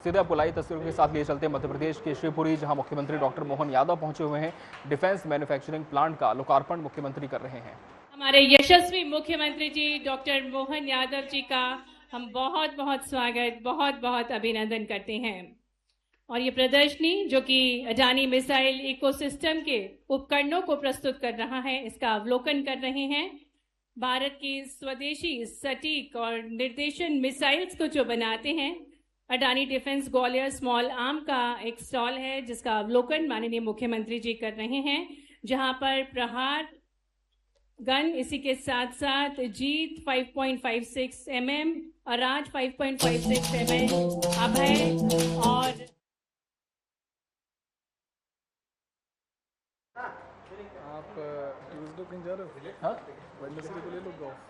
सीधे आपको लाइव तस्वीरों के साथ लिए चलते हैं मध्य प्रदेश के शिवपुरी, जहां मुख्यमंत्री डॉक्टर मोहन यादव पहुंचे हुए हैं। डिफेंस मैन्युफैक्चरिंग प्लांट का लोकार्पण मुख्यमंत्री कर रहे हैं। हमारे यशस्वी मुख्यमंत्री जी डॉक्टर मोहन यादव जी का हम बहुत बहुत स्वागत, बहुत बहुत अभिनंदन करते हैं। और ये प्रदर्शनी जो कि अडानी मिसाइल इकोसिस्टम के उपकरणों को प्रस्तुत कर रहा है, इसका अवलोकन कर रहे हैं। भारत की स्वदेशी सटीक और निर्देशन मिसाइल्स को जो बनाते हैं, Adani defence Gwalior small arm का एक स्टॉल है जिसका अवलोकन माननीय मुख्यमंत्री जी कर रहे हैं, जहां पर प्रहार गन, इसी के साथ साथ जीत 5.56 mm, अराज 5.56 mm, अभय और आप ट्यूजडे कहीं जा रहे हो? हाँ, वेडनेसडे को ले लो ऑफ।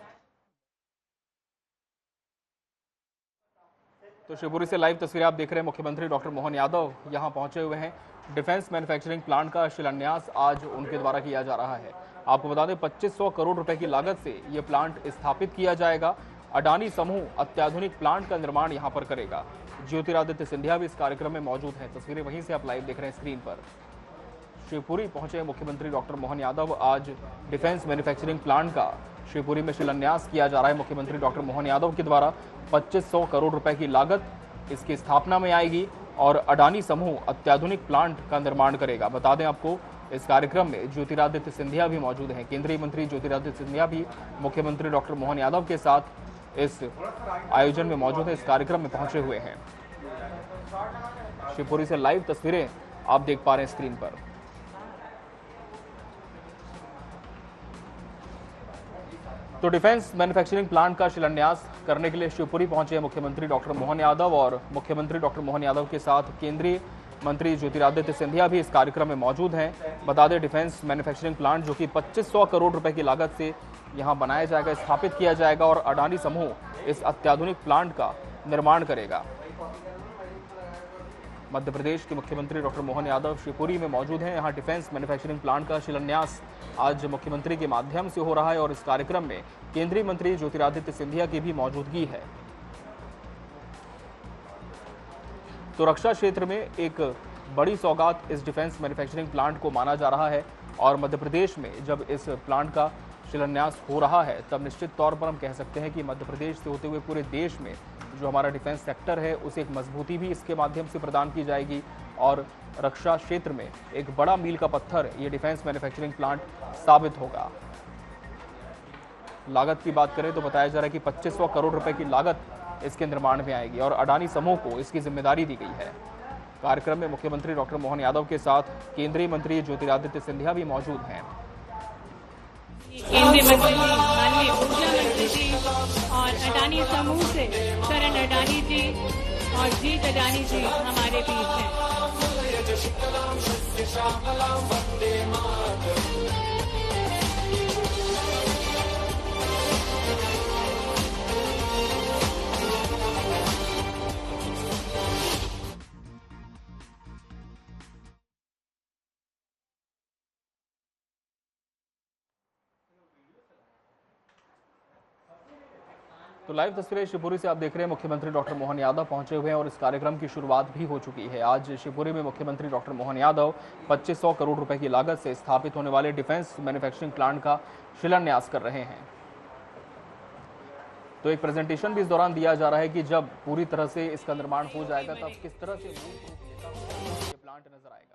तो शिवपुरी से लाइव तस्वीरें आप देख रहे हैं। मुख्यमंत्री डॉक्टर मोहन यादव यहां पहुंचे हुए हैं। डिफेंस मैन्युफैक्चरिंग प्लांट का शिलान्यास आज उनके द्वारा किया जा रहा है। आपको बता दें 2500 करोड़ रुपए की लागत से ये प्लांट स्थापित किया जाएगा। अडानी समूह अत्याधुनिक प्लांट का निर्माण यहां पर करेगा। ज्योतिरादित्य सिंधिया भी इस कार्यक्रम में मौजूद हैं। तस्वीरें वहीं से आप लाइव देख रहे हैं स्क्रीन पर। शिवपुरी पहुंचे मुख्यमंत्री डॉक्टर मोहन यादव। आज डिफेंस मैन्युफैक्चरिंग प्लांट का शिवपुरी में शिलान्यास किया जा रहा है। मुख्यमंत्री डॉक्टर मोहन यादव के द्वारा 2500 करोड़ रुपए की लागत इसकी स्थापना में आएगी और अडानी समूह अत्याधुनिक प्लांट का निर्माण करेगा। बता दें आपको, इस कार्यक्रम में ज्योतिरादित्य सिंधिया भी मौजूद हैं। केंद्रीय मंत्री ज्योतिरादित्य सिंधिया भी मुख्यमंत्री डॉक्टर मोहन यादव के साथ इस आयोजन में मौजूद है, इस कार्यक्रम में पहुंचे हुए हैं। शिवपुरी से लाइव तस्वीरें आप देख पा रहे हैं स्क्रीन पर। तो डिफेंस मैन्युफैक्चरिंग प्लांट का शिलान्यास करने के लिए शिवपुरी पहुंचे हैं मुख्यमंत्री डॉक्टर मोहन यादव और मुख्यमंत्री डॉक्टर मोहन यादव के साथ केंद्रीय मंत्री ज्योतिरादित्य सिंधिया भी इस कार्यक्रम में मौजूद हैं। बता दें, डिफेंस मैन्युफैक्चरिंग प्लांट जो कि 2500 करोड़ रुपए की लागत से यहां बनाया जाएगा, स्थापित किया जाएगा और अडानी समूह इस अत्याधुनिक प्लांट का निर्माण करेगा। मध्य प्रदेश के मुख्यमंत्री डॉक्टर मोहन यादव शिवपुरी में मौजूद हैं। यहाँ डिफेंस मैन्युफैक्चरिंग प्लांट का शिलान्यास आज मुख्यमंत्री के माध्यम से हो रहा है और इस कार्यक्रम में केंद्रीय मंत्री ज्योतिरादित्य सिंधिया की भी मौजूदगी है। तो रक्षा क्षेत्र में एक बड़ी सौगात इस डिफेंस मैन्युफैक्चरिंग प्लांट को माना जा रहा है और मध्य प्रदेश में जब इस प्लांट का शिलान्यास हो रहा है तब निश्चित तौर पर हम कह सकते हैं कि मध्य प्रदेश से होते हुए पूरे देश में जो हमारा डिफेंस सेक्टर है उसे एक मजबूती भी इसके माध्यम से प्रदान की जाएगी और रक्षा क्षेत्र में एक बड़ा मील का पत्थर ये डिफेंस मैन्युफैक्चरिंग प्लांट साबित होगा। लागत की बात करें तो बताया जा रहा है कि 2500 करोड़ रुपए की लागत इसके निर्माण में आएगी और अडानी समूह को इसकी जिम्मेदारी दी गई है। कार्यक्रम में मुख्यमंत्री डॉक्टर मोहन यादव के साथ केंद्रीय मंत्री ज्योतिरादित्य सिंधिया भी मौजूद हैं। केंद्रीय मंत्री जी, माननीय ऊर्जा मंत्री जी और अडानी समूह से करण अडानी जी और जीत अडानी जी हमारे बीच हैं। तो लाइव तस्वीरें शिवपुरी से आप देख रहे हैं। मुख्यमंत्री डॉक्टर मोहन यादव पहुंचे हुए हैं और इस कार्यक्रम की शुरुआत भी हो चुकी है। आज शिवपुरी में मुख्यमंत्री डॉक्टर मोहन यादव 2500 करोड़ रुपए की लागत से स्थापित होने वाले डिफेंस मैन्युफैक्चरिंग प्लांट का शिलान्यास कर रहे हैं। तो एक प्रेजेंटेशन भी इस दौरान दिया जा रहा है कि जब पूरी तरह से इसका निर्माण हो जाएगा तब किस तरह से ये प्लांट नजर आएगा।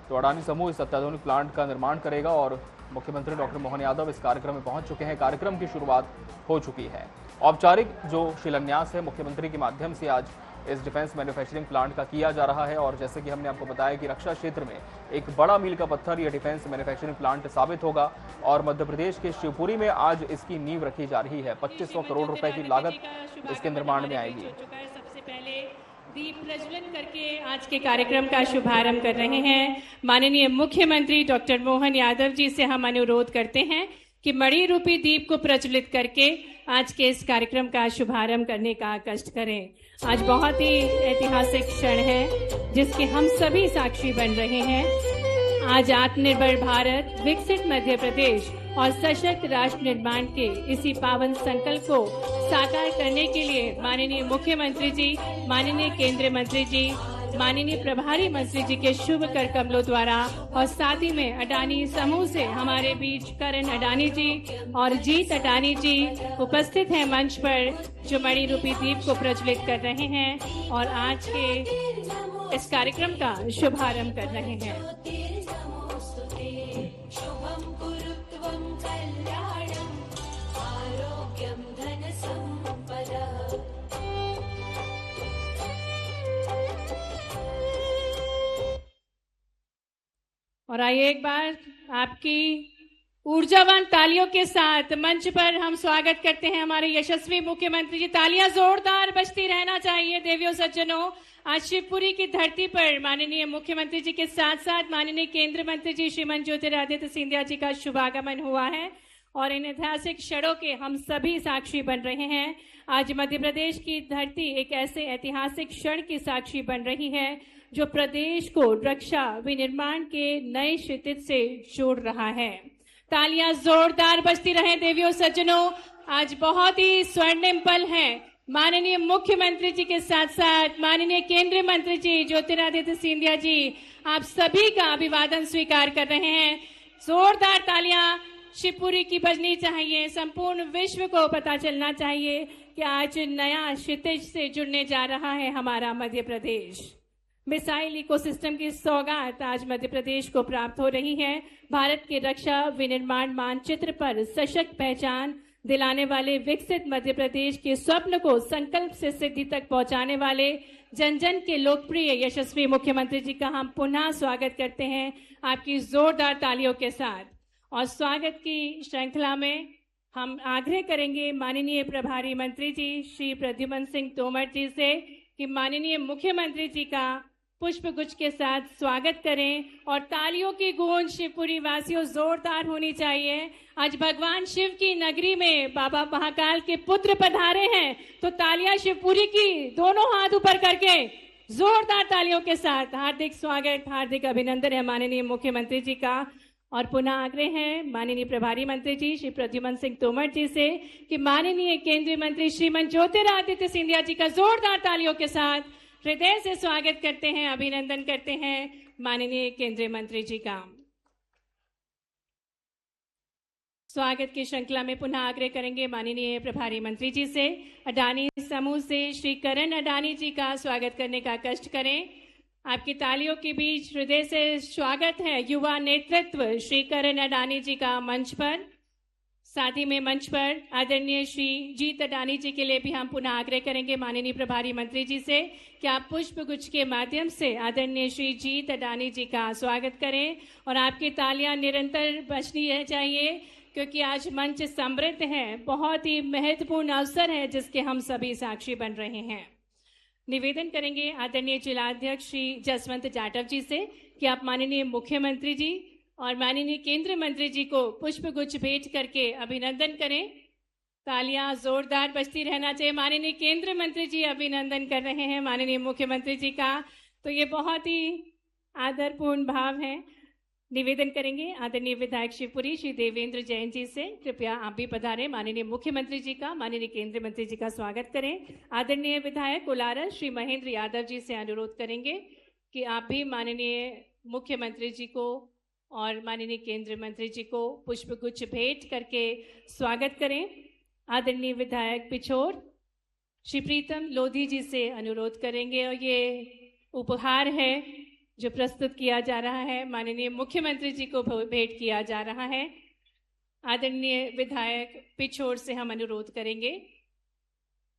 तो अडानी समूह इस अत्याधुनिक प्लांट का निर्माण करेगा और मुख्यमंत्री डॉक्टर मोहन यादव इस कार्यक्रम में पहुंच चुके हैं। कार्यक्रम की शुरुआत हो चुकी है। औपचारिक जो शिलान्यास है मुख्यमंत्री के माध्यम से आज इस डिफेंस मैन्युफैक्चरिंग प्लांट का किया जा रहा है और जैसे कि हमने आपको बताया कि रक्षा क्षेत्र में एक बड़ा मील का पत्थर यह डिफेंस मैन्युफैक्चरिंग प्लांट साबित होगा और मध्य प्रदेश के शिवपुरी में आज इसकी नींव रखी जा रही है। 2500 करोड़ रुपए की लागत इसके निर्माण में आएगी। सबसे पहले दीप प्रज्वलन करके आज के कार्यक्रम का शुभारंभ कर रहे हैं। माननीय मुख्यमंत्री डॉक्टर मोहन यादव जी से हम अनुरोध करते हैं कि मणि रूपी दीप को प्रज्वलित करके आज के इस कार्यक्रम का शुभारंभ करने का कष्ट करें। आज बहुत ही ऐतिहासिक क्षण है जिसके हम सभी साक्षी बन रहे हैं। आज आत्मनिर्भर भारत, विकसित मध्य प्रदेश और सशक्त राष्ट्र निर्माण के इसी पावन संकल्प को साकार करने के लिए माननीय मुख्यमंत्री जी, माननीय केंद्रीय मंत्री जी, माननीय प्रभारी मंत्री जी के शुभ कर कमलों द्वारा और साथ ही में अडानी समूह से हमारे बीच करण अडानी जी और जीत अडानी जी उपस्थित हैं मंच पर, जो मणि रूपी दीप को प्रज्वलित कर रहे हैं और आज के इस कार्यक्रम का शुभारंभ कर रहे हैं। और आइए एक बार आपकी ऊर्जावान तालियों के साथ मंच पर हम स्वागत करते हैं हमारे यशस्वी मुख्यमंत्री जी। तालियां जोरदार बजती रहना चाहिए देवियों सज्जनों। आज शिवपुरी की धरती पर माननीय मुख्यमंत्री जी के साथ साथ माननीय केंद्रीय मंत्री जी श्रीमान ज्योतिरादित्य सिंधिया जी का शुभागमन हुआ है और इन ऐतिहासिक क्षणों के हम सभी साक्षी बन रहे हैं। आज मध्य प्रदेश की धरती एक ऐसे ऐतिहासिक क्षण की साक्षी बन रही है जो प्रदेश को रक्षा विनिर्माण के नए क्षितिज से जोड़ रहा है। तालियां जोरदार बजती रहें देवियों सज्जनों। आज बहुत ही स्वर्णिम पल है। माननीय मुख्यमंत्री जी के साथ साथ माननीय केंद्रीय मंत्री जी ज्योतिरादित्य सिंधिया जी आप सभी का अभिवादन स्वीकार कर रहे हैं। जोरदार तालियां शिवपुरी की बजनी चाहिए। संपूर्ण विश्व को पता चलना चाहिए कि आज नया क्षितिज से जुड़ने जा रहा है हमारा मध्य प्रदेश। मिसाइल इकोसिस्टम की सौगात आज मध्य प्रदेश को प्राप्त हो रही है। भारत के रक्षा विनिर्माण मानचित्र पर सशक्त पहचान दिलाने वाले विकसित मध्य प्रदेश के स्वप्न को संकल्प से सिद्धि तक पहुंचाने वाले जन जन के लोकप्रिय यशस्वी मुख्यमंत्री जी का हम पुनः स्वागत करते हैं आपकी जोरदार तालियों के साथ। और स्वागत की श्रृंखला में हम आग्रह करेंगे माननीय प्रभारी मंत्री जी श्री प्रद्युमन सिंह तोमर जी से कि माननीय मुख्यमंत्री जी का पुष्प गुच्छ के साथ स्वागत करें और तालियों की गूंज शिवपुरी वासियों जोरदार होनी चाहिए। आज भगवान शिव की नगरी में बाबा महाकाल के पुत्र पधारे हैं तो तालियां शिवपुरी की दोनों हाथ ऊपर करके जोरदार तालियों के साथ हार्दिक स्वागत, हार्दिक अभिनंदन है माननीय मुख्यमंत्री जी का। और पुनः आग्रह है माननीय प्रभारी मंत्री जी श्री प्रद्युमन सिंह तोमर जी से कि माननीय केंद्रीय मंत्री श्रीमान ज्योतिरादित्य सिंधिया जी का जोरदार तालियों के साथ हृदय से स्वागत करते हैं, अभिनंदन करते हैं माननीय केंद्रीय मंत्री जी का। स्वागत की श्रृंखला में पुनः आग्रह करेंगे माननीय प्रभारी मंत्री जी से अडानी समूह से श्री करण अडानी जी का स्वागत करने का कष्ट करें। आपकी तालियों के बीच हृदय से स्वागत है युवा नेतृत्व श्री करण अडानी जी का मंच पर। साथ ही में मंच पर आदरणीय श्री जीत अडानी जी के लिए भी हम पुनः आग्रह करेंगे माननीय प्रभारी मंत्री जी से कि आप पुष्प गुच्छ के माध्यम से आदरणीय श्री जीत अडानी जी का स्वागत करें और आपकी तालियां निरंतर बजनी चाहिए क्योंकि आज मंच समृद्ध है। बहुत ही महत्वपूर्ण अवसर है जिसके हम सभी साक्षी बन रहे हैं। निवेदन करेंगे आदरणीय जिलाध्यक्ष श्री जसवंत जाटव जी से कि आप माननीय मुख्यमंत्री जी और माननीय केंद्रीय मंत्री जी को पुष्प गुच्छ भेंट करके अभिनंदन करें। तालियां जोरदार बजती रहना चाहिए। माननीय केंद्रीय मंत्री जी अभिनंदन कर रहे हैं माननीय मुख्यमंत्री जी का, तो ये बहुत ही आदरपूर्ण भाव है। निवेदन करेंगे आदरणीय विधायक शिवपुरी श्री देवेंद्र जैन जी से, कृपया आप भी पधारें। माननीय मुख्यमंत्री जी का, माननीय केंद्रीय मंत्री जी का स्वागत करें। आदरणीय विधायक कोलारस श्री महेंद्र यादव जी से अनुरोध करेंगे कि आप भी माननीय मुख्यमंत्री जी को और माननीय केंद्रीय मंत्री जी को पुष्प गुच्छ भेंट करके स्वागत करें। आदरणीय विधायक पिछोर श्री प्रीतम लोधी जी से अनुरोध करेंगे और ये उपहार है जो प्रस्तुत किया जा रहा है माननीय मुख्यमंत्री जी को भेंट किया जा रहा है। आदरणीय विधायक पिछोर से हम अनुरोध करेंगे।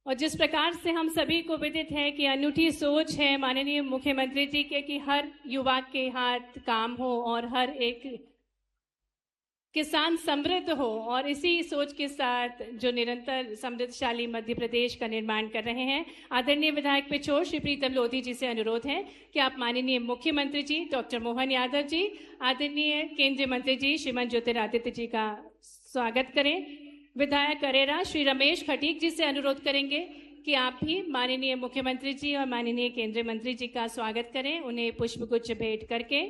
और जिस प्रकार से हम सभी को विदित है कि अनूठी सोच है माननीय मुख्यमंत्री जी के कि हर युवा के हाथ काम हो और हर एक किसान समृद्ध हो, और इसी सोच के साथ जो निरंतर समृद्धशाली मध्य प्रदेश का निर्माण कर रहे हैं। आदरणीय विधायक पिछोर श्री प्रीतम लोधी जी से अनुरोध है कि आप माननीय मुख्यमंत्री जी डॉक्टर मोहन यादव जी, आदरणीय केंद्रीय मंत्री जी श्रीमान ज्योतिरादित्य जी का स्वागत करें। विधायक करेरा श्री रमेश खटीक जी से अनुरोध करेंगे कि आप भी माननीय मुख्यमंत्री जी और माननीय केंद्रीय मंत्री जी का स्वागत करें, उन्हें पुष्पगुच्छ भेंट करके।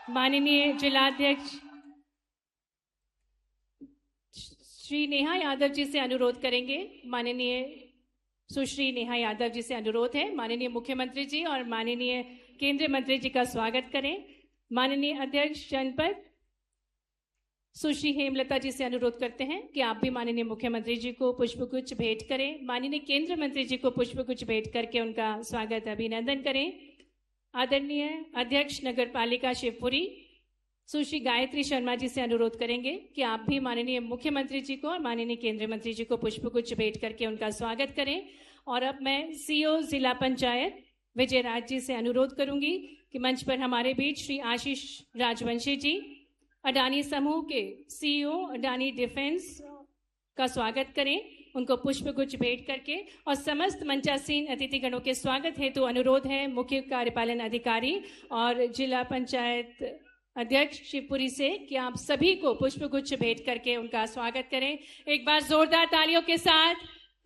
माननीय जिलाध्यक्ष श्री नेहा यादव जी से अनुरोध करेंगे। माननीय सुश्री नेहा यादव जी से अनुरोध है, माननीय मुख्यमंत्री जी और माननीय केंद्रीय मंत्री जी का स्वागत करें। माननीय अध्यक्ष जनपद सुश्री हेमलता जी से अनुरोध करते हैं कि आप भी माननीय मुख्यमंत्री जी को पुष्पगुच्छ भेंट करें। माननीय केंद्रीय मंत्री जी को पुष्पगुच्छ भेंट करके उनका स्वागत अभिनंदन करें। आदरणीय अध्यक्ष नगर पालिका शिवपुरी सुश्री गायत्री शर्मा जी से अनुरोध करेंगे कि आप भी माननीय मुख्यमंत्री जी को और माननीय केंद्रीय मंत्री जी को पुष्पगुच्छ भेंट करके उनका स्वागत करें। और अब मैं सीईओ जिला पंचायत विजय राज जी से अनुरोध करूंगी कि मंच पर हमारे बीच श्री आशीष राजवंशी जी, अडानी समूह के सीईओ अडानी डिफेंस का स्वागत करें, उनको पुष्पगुच्छ भेंट करके। और समस्त मंचासीन अतिथिगणों के स्वागत हेतु अनुरोध है मुख्य कार्यपालन अधिकारी और जिला पंचायत अध्यक्ष शिवपुरी से कि आप सभी को पुष्पगुच्छ भेंट करके उनका स्वागत करें। एक बार जोरदार तालियों के साथ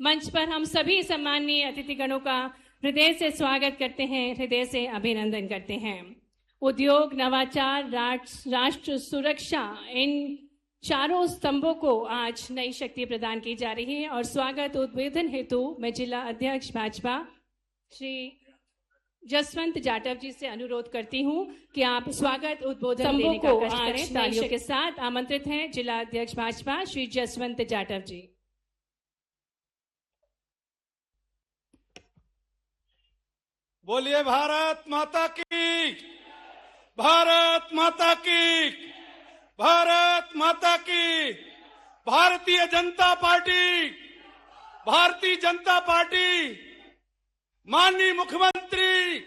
मंच पर हम सभी सम्माननीय अतिथिगणों का हृदय से स्वागत करते हैं, हृदय से अभिनंदन करते हैं। उद्योग, नवाचार, राष्ट्र सुरक्षा, इन चारों स्तंभों को आज नई शक्ति प्रदान की जा रही है। और स्वागत उद्बोधन हेतु मैं जिला अध्यक्ष भाजपा श्री जसवंत जाटव जी से अनुरोध करती हूं कि आप स्वागत उद्बोधन देने का कष्ट करें। तालियों के साथ आमंत्रित हैं जिला अध्यक्ष भाजपा श्री जसवंत जाटव जी। बोलिए भारत माता की, भारत माता की, भारत माता की। भारतीय जनता पार्टी, भारतीय जनता पार्टी, माननीय मुख्यमंत्री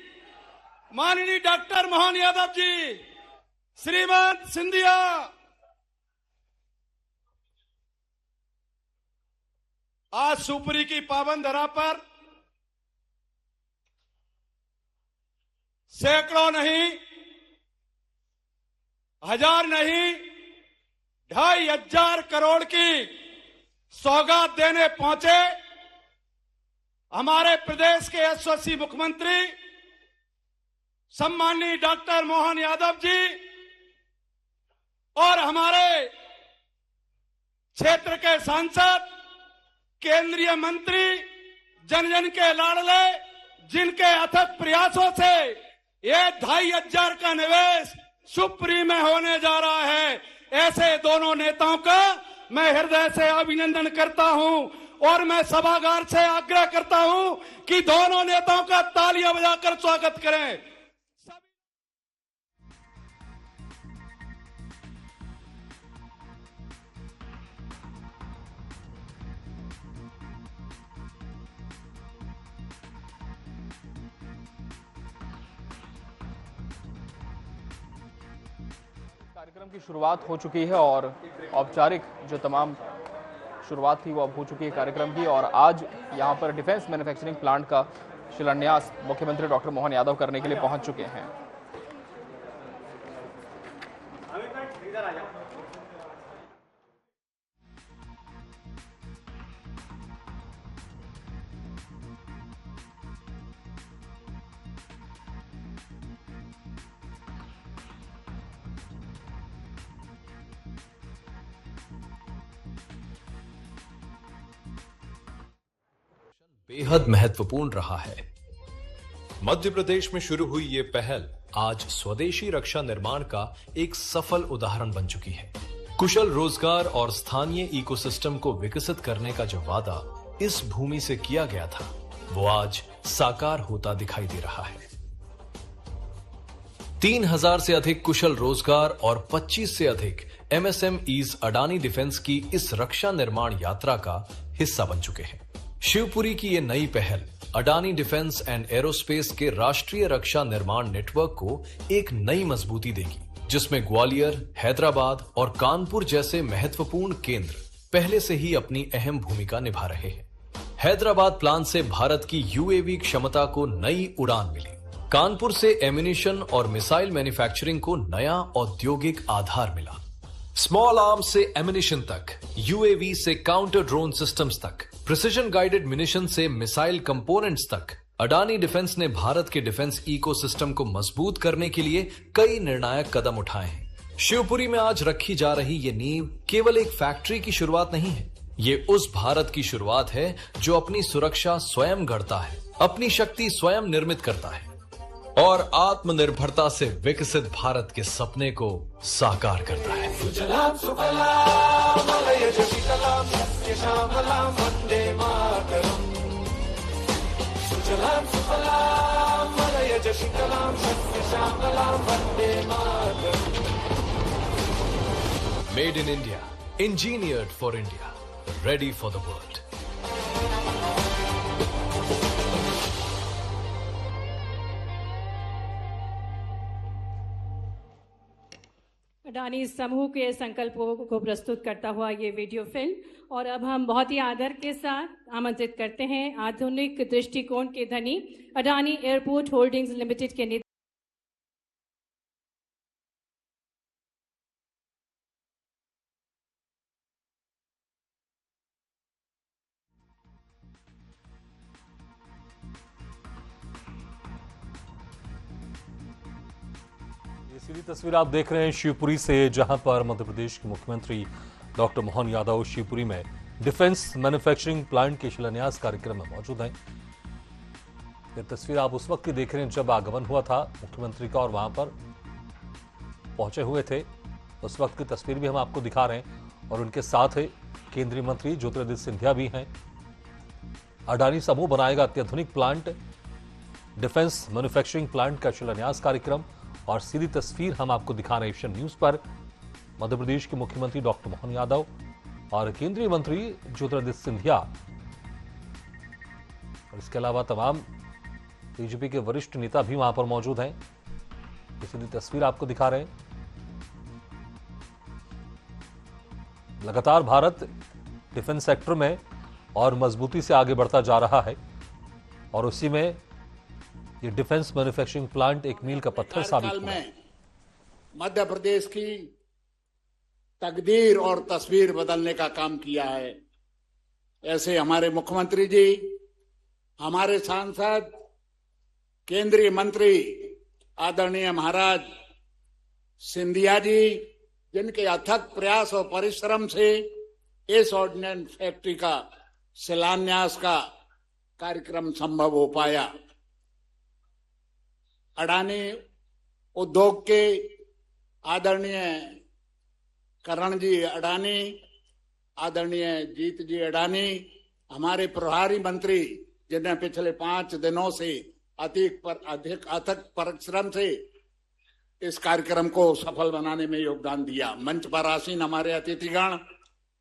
माननीय डॉक्टर मोहन यादव जी, श्रीमान सिंधिया, आज शिवपुरी की पावन धरा पर सैकड़ों नहीं, हजार नहीं, 2,500 करोड़ की सौगात देने पहुंचे हमारे प्रदेश के यशस्वी मुख्यमंत्री सम्माननीय डॉक्टर मोहन यादव जी और हमारे क्षेत्र के सांसद, केंद्रीय मंत्री, जन जन के लाडले, जिनके अथक प्रयासों से ये 2,500 का निवेश शिवपुरी में होने जा रहा है। ऐसे दोनों नेताओं का मैं हृदय से अभिनंदन करता हूं और मैं सभागार से आग्रह करता हूं कि दोनों नेताओं का तालियां बजाकर स्वागत करें। कार्यक्रम की शुरुआत हो चुकी है और औपचारिक जो तमाम शुरुआत थी वो अब हो चुकी है कार्यक्रम की। और आज यहाँ पर डिफेंस मैन्युफैक्चरिंग प्लांट का शिलान्यास मुख्यमंत्री डॉक्टर मोहन यादव करने के लिए पहुंच चुके हैं। बेहद महत्वपूर्ण रहा है। मध्य प्रदेश में शुरू हुई ये पहल आज स्वदेशी रक्षा निर्माण का एक सफल उदाहरण बन चुकी है। कुशल रोजगार और स्थानीय इकोसिस्टम को विकसित करने का जो वादा इस भूमि से किया गया था वो आज साकार होता दिखाई दे रहा है। 3,000 से अधिक कुशल रोजगार और 25 से अधिक MSMEs अडानी डिफेंस की इस रक्षा निर्माण यात्रा का हिस्सा बन चुके हैं। शिवपुरी की ये नई पहल अडानी डिफेंस एंड एरोस्पेस के राष्ट्रीय रक्षा निर्माण नेटवर्क को एक नई मजबूती देगी, जिसमें ग्वालियर, हैदराबाद और कानपुर जैसे महत्वपूर्ण केंद्र पहले से ही अपनी अहम भूमिका निभा रहे हैं। हैदराबाद प्लांट से भारत की UAV क्षमता को नई उड़ान मिली। कानपुर से एम्यूनिशन और मिसाइल मैन्युफैक्चरिंग को नया औद्योगिक आधार मिला। स्मॉल आर्म्स से एम्यूनिशन तक, UAV से काउंटर ड्रोन सिस्टम्स तक, प्रिसिजन गाइडेड मिनिशन से मिसाइल कंपोनेंट्स तक अडानी डिफेंस ने भारत के डिफेंस इकोसिस्टम को मजबूत करने के लिए कई निर्णायक कदम उठाए हैं। शिवपुरी में आज रखी जा रही ये नींव केवल एक फैक्ट्री की शुरुआत नहीं है, ये उस भारत की शुरुआत है जो अपनी सुरक्षा स्वयं गढ़ता है, अपनी शक्ति स्वयं निर्मित करता है और आत्मनिर्भरता से विकसित भारत के सपने को साकार करता है। सुजलाम सुफलाम मलयज शीतलाम सत्य श्यामलाम वंदे मातरम। सुजलाम सुफलाम मलयज शीतलाम सत्य श्यामलाम वंदे मातरम। Made in India, engineered for India, ready for the world. Adani समूह के संकल्पों को प्रस्तुत करता हुआ ये वीडियो फिल्म। और अब हम बहुत ही आदर के साथ आमंत्रित करते हैं आधुनिक दृष्टिकोण के धनी अडानी एयरपोर्ट होल्डिंग्स लिमिटेड के सीधी तस्वीर आप देख रहे हैं शिवपुरी से, जहां पर मध्य प्रदेश के मुख्यमंत्री डॉक्टर मोहन यादव शिवपुरी में डिफेंस मैन्युफैक्चरिंग प्लांट के शिलान्यास कार्यक्रम में मौजूद हैं। ये तस्वीर आप उस वक्त की देख रहे हैं जब आगमन हुआ था मुख्यमंत्री का और वहां पर पहुंचे हुए थे। उस वक्त की तस्वीर भी हम आपको दिखा रहे हैं और उनके साथ केंद्रीय मंत्री ज्योतिरादित्य सिंधिया भी हैं। अडानी समूह बनाएगा अत्याधुनिक प्लांट, डिफेंस मैन्युफैक्चरिंग प्लांट का शिलान्यास कार्यक्रम और सीधी तस्वीर हम आपको दिखा रहे हैं एशियन न्यूज पर। मध्य प्रदेश के मुख्यमंत्री डॉक्टर मोहन यादव और केंद्रीय मंत्री ज्योतिरादित्य सिंधिया और इसके अलावा तमाम बीजेपी के वरिष्ठ नेता भी वहां पर मौजूद हैं। ये सीधी तस्वीर आपको दिखा रहे हैं। लगातार भारत डिफेंस सेक्टर में और मजबूती से आगे बढ़ता जा रहा है और उसी में ये डिफेंस मैन्युफैक्चरिंग प्लांट एक मील का पत्थर साबित हुआ है। मध्य प्रदेश की तकदीर और तस्वीर बदलने का काम किया है। ऐसे हमारे मुख्यमंत्री जी, हमारे सांसद, केंद्रीय मंत्री आदरणीय महाराज सिंधिया जी, जिनके अथक प्रयास और परिश्रम से इस ऑर्डिनेंस फैक्ट्री का शिलान्यास का कार्यक्रम संभव हो पाया। अडानी उद्योग के आदरणीय करण जी अडानी, आदरणीय जीत जी अडानी, हमारे प्रभारी मंत्री जिन्हें पिछले 5 दिनों से अधिक अथक परिश्रम से इस कार्यक्रम को सफल बनाने में योगदान दिया। मंच पर आसीन हमारे अतिथिगण,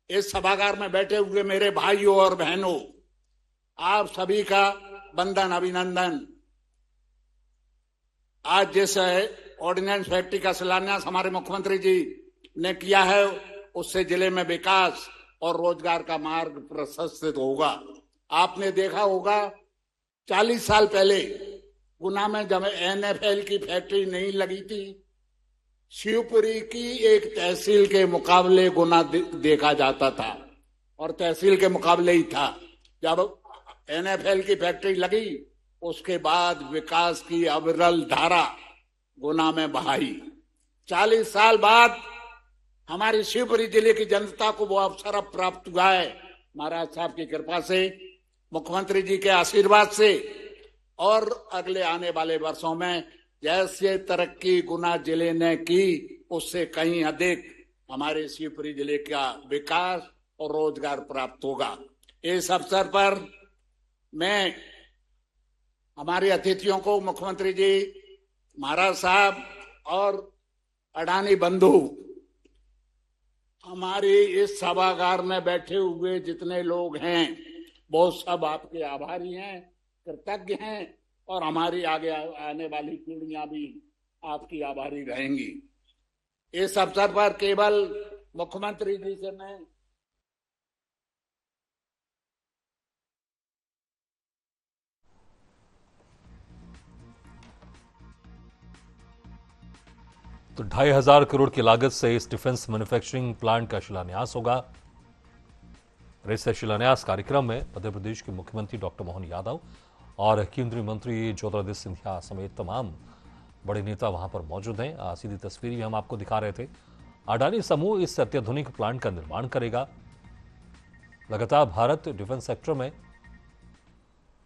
इस सभागार में बैठे हुए मेरे भाइयों और बहनों, आप सभी का वंदन, अभिनंदन। आज जिस ऑर्डिनेंस फैक्ट्री का शिलान्यास हमारे मुख्यमंत्री जी ने किया है, उससे जिले में विकास और रोजगार का मार्ग प्रशस्त होगा। आपने देखा होगा 40 साल पहले गुना में जब NFL की फैक्ट्री नहीं लगी थी, शिवपुरी की एक तहसील के मुकाबले गुना देखा जाता था और तहसील के मुकाबले ही था। जब NFL की फैक्ट्री लगी, उसके बाद विकास की अविरल धारा गुना में बहाई। 40 साल बाद हमारी शिवपुरी जिले की जनता को वो अवसर प्राप्त हुआ है महाराज साहब की कृपा से, मुख्यमंत्री जी के आशीर्वाद से, और अगले आने वाले वर्षों में जैसे तरक्की गुना जिले ने की, उससे कहीं अधिक हमारे शिवपुरी जिले का विकास और रोजगार प्राप्त होगा। इस अवसर पर मैं हमारे अतिथियों को, मुख्यमंत्री जी, महाराज साहब और अडानी बंधु, हमारे इस सभागार में बैठे हुए जितने लोग हैं वो सब आपके आभारी हैं, कृतज्ञ हैं और हमारी आगे आने वाली पीढ़ियां भी आपकी आभारी रहेंगी। इस अवसर पर केवल मुख्यमंत्री जी से मैं तो 2500 करोड़ की लागत से इस डिफेंस मैन्युफैक्चरिंग प्लांट का शिलान्यास होगा। इस शिलान्यास कार्यक्रम में मध्य प्रदेश के मुख्यमंत्री डॉक्टर मोहन यादव और केंद्रीय मंत्री ज्योतिरादित्य सिंधिया समेत तमाम बड़े नेता वहां पर मौजूद हैं। सीधी तस्वीर भी हम आपको दिखा रहे थे। अडानी समूह इस अत्याधुनिक प्लांट का निर्माण करेगा। लगातार भारत डिफेंस सेक्टर में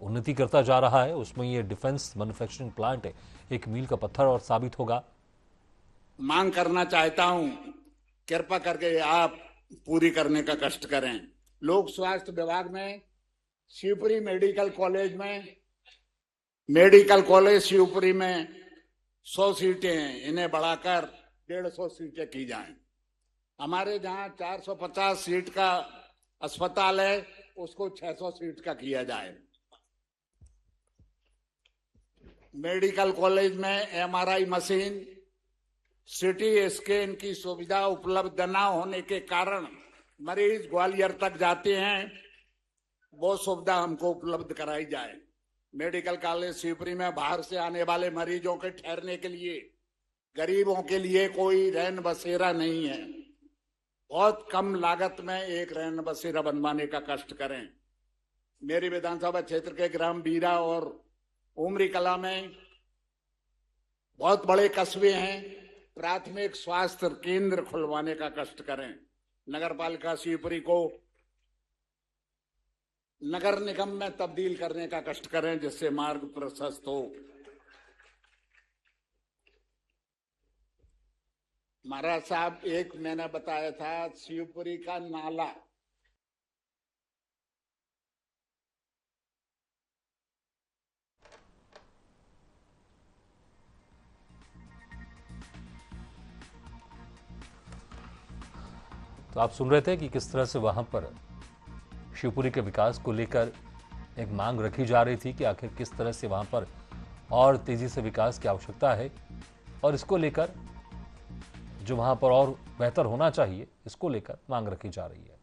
उन्नति करता जा रहा है, उसमें ये डिफेंस मैन्युफैक्चरिंग प्लांट एक मील का पत्थर और साबित होगा। मांग करना चाहता हूं, कृपा करके आप पूरी करने का कष्ट करें। लोक स्वास्थ्य विभाग में शिवपुरी मेडिकल कॉलेज शिवपुरी में 100 सीटें हैं, इन्हें बढ़ाकर 150 सीटें की जाएं। हमारे जहां 450 सीट का अस्पताल है, उसको 600 सीट का किया जाए। मेडिकल कॉलेज में MRI मशीन, सिटी स्कैन की सुविधा उपलब्ध न होने के कारण मरीज ग्वालियर तक जाते हैं, वो सुविधा हमको उपलब्ध कराई जाए। मेडिकल कॉलेज शिवपुरी में बाहर से आने वाले मरीजों के ठहरने के लिए, गरीबों के लिए कोई रैन बसेरा नहीं है। बहुत कम लागत में एक रैन बसेरा बनवाने का कष्ट करें। मेरी विधानसभा क्षेत्र के ग्राम बीरा और उमरी कला में बहुत बड़े कस्बे हैं, प्राथमिक स्वास्थ्य केंद्र खुलवाने का कष्ट करें। नगर पालिका शिवपुरी को नगर निगम में तब्दील करने का कष्ट करें, जिससे मार्ग प्रशस्त हो। महाराज साहब, एक मैंने बताया था शिवपुरी का नाला, तो आप सुन रहे थे कि किस तरह से वहां पर शिवपुरी के विकास को लेकर एक मांग रखी जा रही थी कि आखिर किस तरह से वहां पर और तेजी से विकास की आवश्यकता है, और इसको लेकर जो वहां पर और बेहतर होना चाहिए, इसको लेकर मांग रखी जा रही है।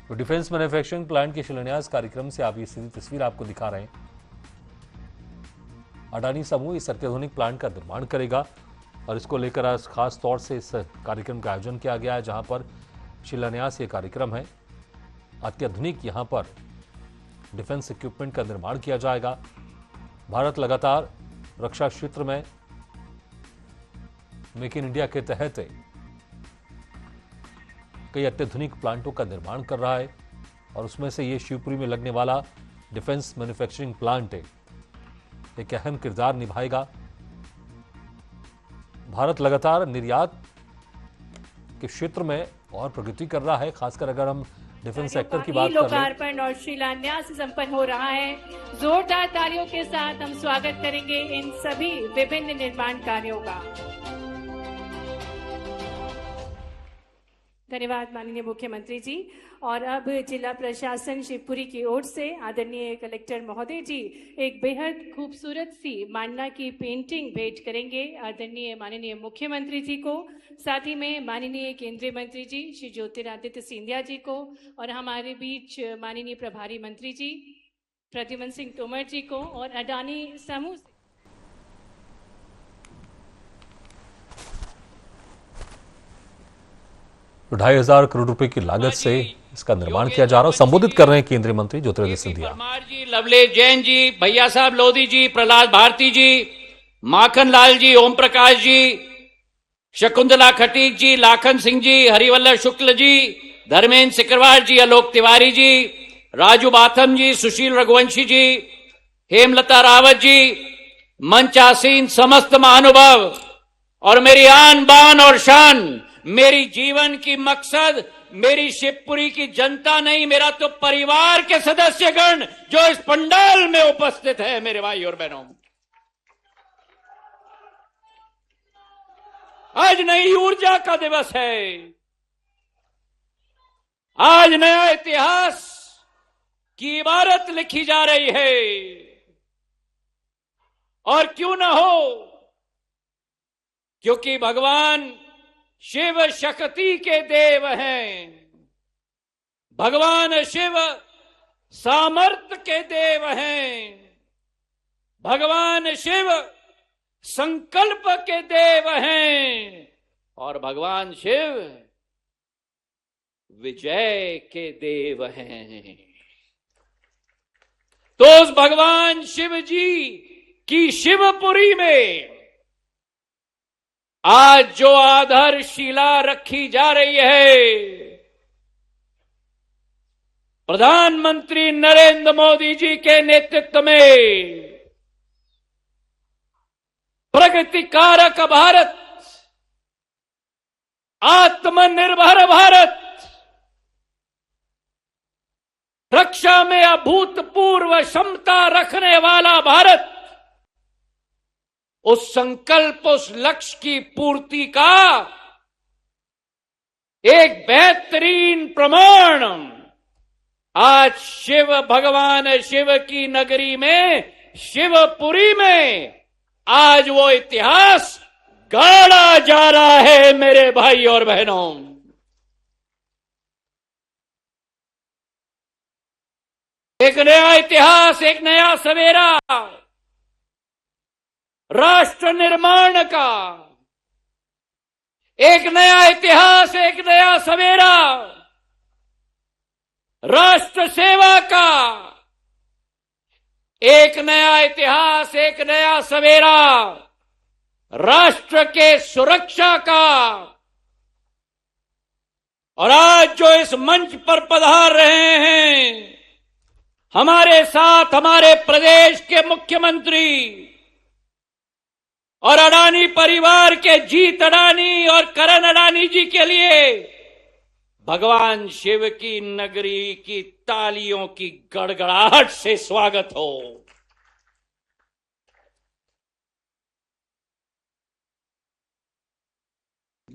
तो डिफेंस मैन्युफैक्चरिंग प्लांट के शिलान्यास कार्यक्रम से आप ये सीधी तस्वीर आपको दिखा रहे हैं। अडानी समूह इस अत्याधुनिक प्लांट का निर्माण करेगा और इसको लेकर आज खास तौर से इस कार्यक्रम का आयोजन किया गया है, जहां पर शिलान्यास ये कार्यक्रम है। अत्याधुनिक यहां पर डिफेंस इक्विपमेंट का निर्माण किया जाएगा। भारत लगातार रक्षा क्षेत्र में मेक इन इंडिया के तहत कई अत्याधुनिक प्लांटों का निर्माण कर रहा है, और उसमें से ये शिवपुरी में लगने वाला डिफेंस मैन्युफैक्चरिंग प्लांट एक अहम किरदार निभाएगा। भारत लगातार निर्यात के क्षेत्र में और प्रगति कर रहा है, खासकर अगर हम डिफेंस सेक्टर की बात करें। लोकार्पण और शिलान्यास संपन्न हो रहा है। जोरदार तालियों के साथ हम स्वागत करेंगे इन सभी विभिन्न निर्माण कार्यों का। धन्यवाद माननीय मुख्यमंत्री जी। और अब जिला प्रशासन शिवपुरी की ओर से आदरणीय कलेक्टर महोदय जी एक बेहद खूबसूरत सी मांडना की पेंटिंग भेंट करेंगे आदरणीय माननीय मुख्यमंत्री जी को, साथ ही में माननीय केंद्रीय मंत्री जी श्री ज्योतिरादित्य सिंधिया जी को, और हमारे बीच माननीय प्रभारी मंत्री जी प्रद्युम्न सिंह तोमर जी को, और अडानी समूह तो 2500 करोड़ रुपए की लागत से इसका निर्माण किया जा रहा है। संबोधित कर रहे हैं केंद्रीय मंत्री ज्योतिरादित्य सिंधिया। परमार जी, लवलेश जैन जी, भैया साहब लोधी जी, प्रहलाद भारती जी, माखन लाल जी, ओम प्रकाश जी, शकुंतला खटीक जी, लाखन सिंह जी, हरिवल्लभ शुक्ल जी, धर्मेंद्र सिकरवार जी, आलोक तिवारी जी, राजू बाथम जी, सुशील रघुवंशी जी, हेमलता रावत जी, मंच आसीन समस्त महानुभाव, और मेरी आन बान और शान, मेरी जीवन की मकसद मेरी शिवपुरी की जनता नहीं, मेरा तो परिवार के सदस्यगण जो इस पंडाल में उपस्थित है, मेरे भाई और बहनों। आज नई ऊर्जा का दिवस है, आज नया इतिहास की इबारत लिखी जा रही है, और क्यों ना हो, क्योंकि भगवान शिव शक्ति के देव हैं, भगवान शिव सामर्थ्य के देव हैं, भगवान शिव संकल्प के देव हैं और भगवान शिव विजय के देव हैं। तो उस भगवान शिव जी की शिवपुरी में आज जो आधारशिला रखी जा रही है, प्रधानमंत्री नरेंद्र मोदी जी के नेतृत्व में प्रगतिकारक भारत, आत्मनिर्भर भारत, रक्षा में अभूतपूर्व क्षमता रखने वाला भारत, उस संकल्प, उस लक्ष्य की पूर्ति का एक बेहतरीन प्रमाण आज शिव भगवान शिव की नगरी में, शिवपुरी में आज वो इतिहास गढ़ा जा रहा है मेरे भाई और बहनों। एक नया इतिहास, एक नया सवेरा राष्ट्र निर्माण का, एक नया इतिहास, एक नया सवेरा राष्ट्र सेवा का, एक नया इतिहास, एक नया सवेरा राष्ट्र के सुरक्षा का। और आज जो इस मंच पर पधार रहे हैं, हमारे साथ हमारे प्रदेश के मुख्यमंत्री और अडानी परिवार के जीत अडानी और करण अडानी जी के लिए भगवान शिव की नगरी की तालियों की गड़गड़ाहट से स्वागत हो।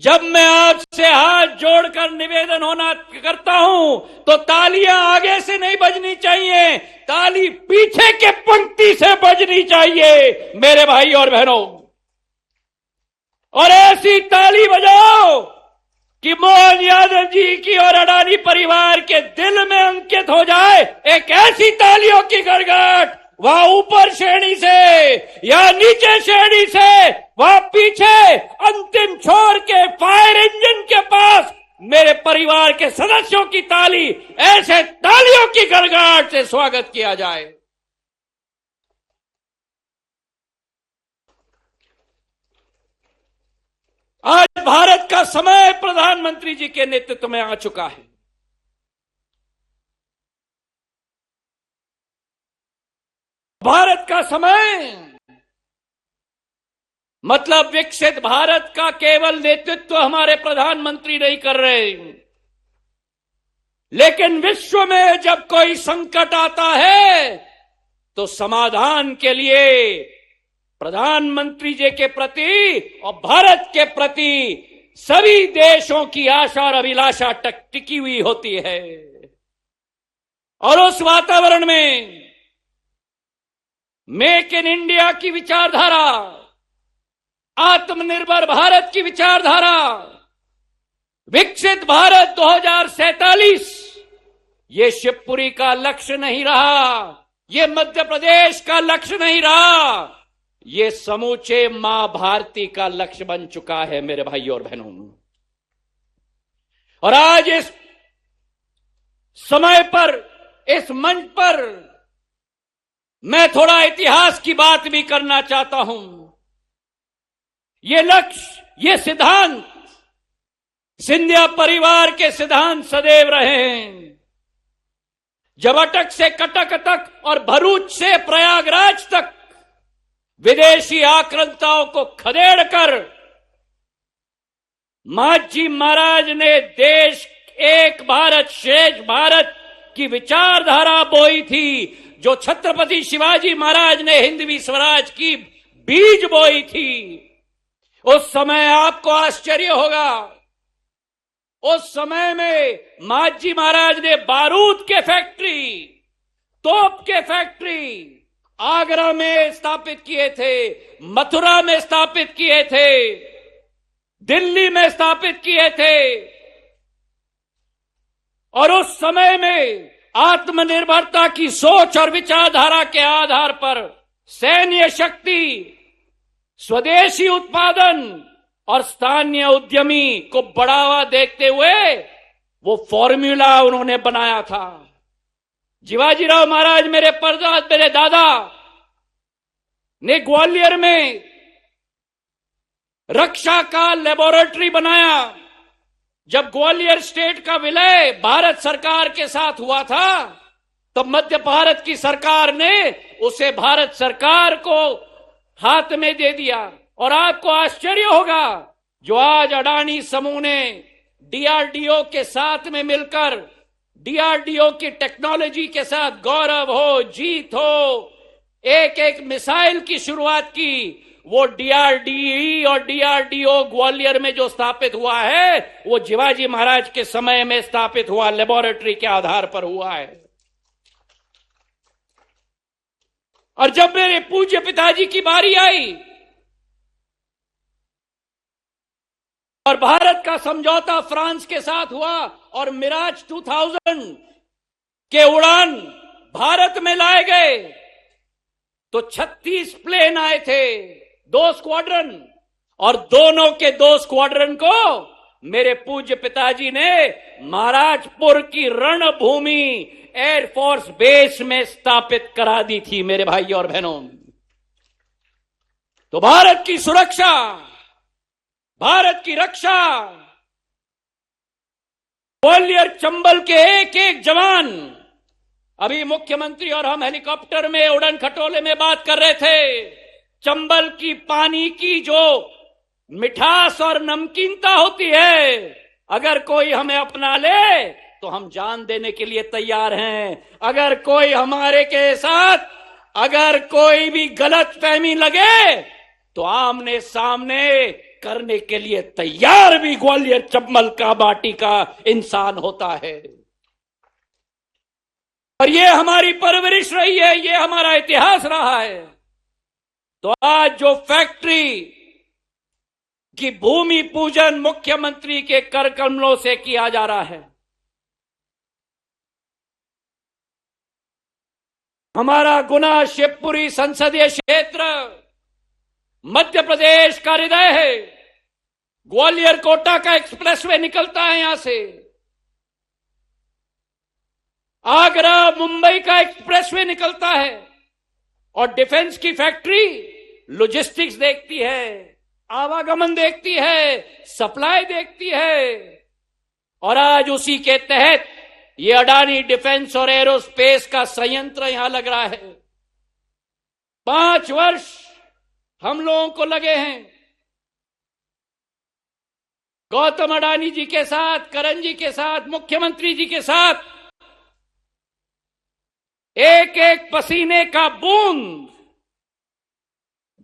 जब मैं आपसे हाथ जोड़कर निवेदन होना करता हूं तो तालियां आगे से नहीं बजनी चाहिए, ताली पीछे के पंक्ति से बजनी चाहिए मेरे भाई और बहनों। और ऐसी ताली बजाओ कि मोहन यादव जी की और अडानी परिवार के दिल में अंकित हो जाए एक ऐसी तालियों की गड़गड़, वहां ऊपर श्रेणी से या नीचे श्रेणी से, वहां पीछे अंतिम छोर के फायर इंजन के पास मेरे परिवार के सदस्यों की ताली, ऐसे तालियों की गड़गड़ाहट से स्वागत किया जाए। आज भारत का समय प्रधानमंत्री जी के नेतृत्व में आ चुका है। भारत का समय मतलब विकसित भारत का केवल नेतृत्व हमारे प्रधानमंत्री नहीं कर रहे, लेकिन विश्व में जब कोई संकट आता है तो समाधान के लिए प्रधानमंत्री जी के प्रति और भारत के प्रति सभी देशों की आशा और अभिलाषा टिकी हुई होती है। और उस वातावरण में मेक इन इंडिया की विचारधारा, आत्मनिर्भर भारत की विचारधारा, विकसित भारत 2047 ये शिवपुरी का लक्ष्य नहीं रहा, ये मध्य प्रदेश का लक्ष्य नहीं रहा, ये समूचे मां भारती का लक्ष्य बन चुका है मेरे भाइयों और बहनों। और आज इस समय पर, इस मंच पर मैं थोड़ा इतिहास की बात भी करना चाहता हूं। ये लक्ष्य, ये सिद्धांत सिंधिया परिवार के सिद्धांत सदैव रहे हैं। जब अटक से कटक तक और भरूच से प्रयागराज तक विदेशी आक्रांताओं को खदेड़कर मांझी महाराज ने देश एक भारत श्रेष्ठ भारत की विचारधारा बोई थी, जो छत्रपति शिवाजी महाराज ने हिंदवी स्वराज की बीज बोई थी। उस समय आपको आश्चर्य होगा, उस समय में मांझी महाराज ने बारूद के फैक्ट्री, तोप के फैक्ट्री आगरा में स्थापित किए थे, मथुरा में स्थापित किए थे, दिल्ली में स्थापित किए थे। और उस समय में आत्मनिर्भरता की सोच और विचारधारा के आधार पर सैन्य शक्ति स्वदेशी उत्पादन और स्थानीय उद्यमी को बढ़ावा देते हुए वो फॉर्मूला उन्होंने बनाया था। शिवाजीराव महाराज मेरे दादा ने ग्वालियर में रक्षा का लेबोरेटरी बनाया। जब ग्वालियर स्टेट का विलय भारत सरकार के साथ हुआ था तो मध्य भारत की सरकार ने उसे भारत सरकार को हाथ में दे दिया। और आपको आश्चर्य होगा, जो आज अडानी समूह ने डीआरडीओ के साथ में मिलकर डीआरडीओ की टेक्नोलॉजी के साथ गौरव हो, जीत हो, एक एक मिसाइल की शुरुआत की, वो डीआरडीई और डीआरडीओ ग्वालियर में जो स्थापित हुआ है वो शिवाजी महाराज के समय में स्थापित हुआ लेबोरेटरी के आधार पर हुआ है। और जब मेरे पूज्य पिताजी की बारी आई और भारत का समझौता फ्रांस के साथ हुआ और मिराज 2000 के उड़ान भारत में लाए गए तो 36 प्लेन आए थे, 2 स्क्वाड्रन, और दोनों के 2 स्क्वाड्रन को मेरे पूज्य पिताजी ने महाराजपुर की रणभूमि एयरफोर्स बेस में स्थापित करा दी थी। मेरे भाई और बहनों, तो भारत की सुरक्षा, भारत की रक्षा, ग्वालियर चंबल के एक एक जवान, अभी मुख्यमंत्री और हम हेलीकॉप्टर में उड़न खटोले में बात कर रहे थे, चंबल की पानी की जो मिठास और नमकीनता होती है, अगर कोई हमें अपना ले तो हम जान देने के लिए तैयार हैं। अगर कोई हमारे के साथ अगर कोई भी गलत फहमी लगे तो आमने सामने करने के लिए तैयार भी ग्वालियर चंबल का बाटी का इंसान होता है। और ये हमारी परवरिश रही है, ये हमारा इतिहास रहा है। तो आज जो फैक्ट्री की भूमि पूजन मुख्यमंत्री के कर कमलों से किया जा रहा है, हमारा गुना शिवपुरी संसदीय क्षेत्र मध्य प्रदेश का हृदय है। ग्वालियर कोटा का एक्सप्रेसवे निकलता है यहां से, आगरा मुंबई का एक्सप्रेसवे निकलता है, और डिफेंस की फैक्ट्री लॉजिस्टिक्स देखती है, आवागमन देखती है, सप्लाई देखती है। और आज उसी के तहत ये अडानी डिफेंस और एरोस्पेस का संयंत्र यहां लग रहा है। 5 वर्ष हम लोगों को लगे हैं गौतम अडानी जी के साथ, करण जी के साथ, मुख्यमंत्री जी के साथ एक एक पसीने का बूंद,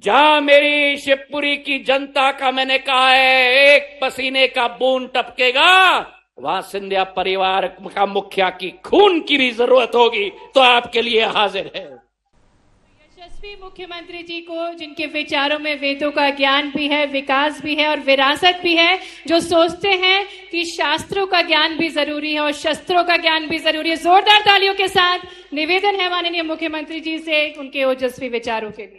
जहां मेरी शिवपुरी की जनता का, मैंने कहा है, एक पसीने का बूंद टपकेगा, वहां सिंधिया परिवार का मुखिया की खून की भी जरूरत होगी, तो आपके लिए हाजिर है। यशस्वी मुख्यमंत्री जी को, जिनके विचारों में वेदों का ज्ञान भी है, विकास भी है और विरासत भी है, जो सोचते हैं कि शास्त्रों का ज्ञान भी जरूरी है और शस्त्रों का ज्ञान भी जरूरी है। जोरदार तालियों के साथ निवेदन है माननीय मुख्यमंत्री जी से उनके ओजस्वी विचारों के लिए।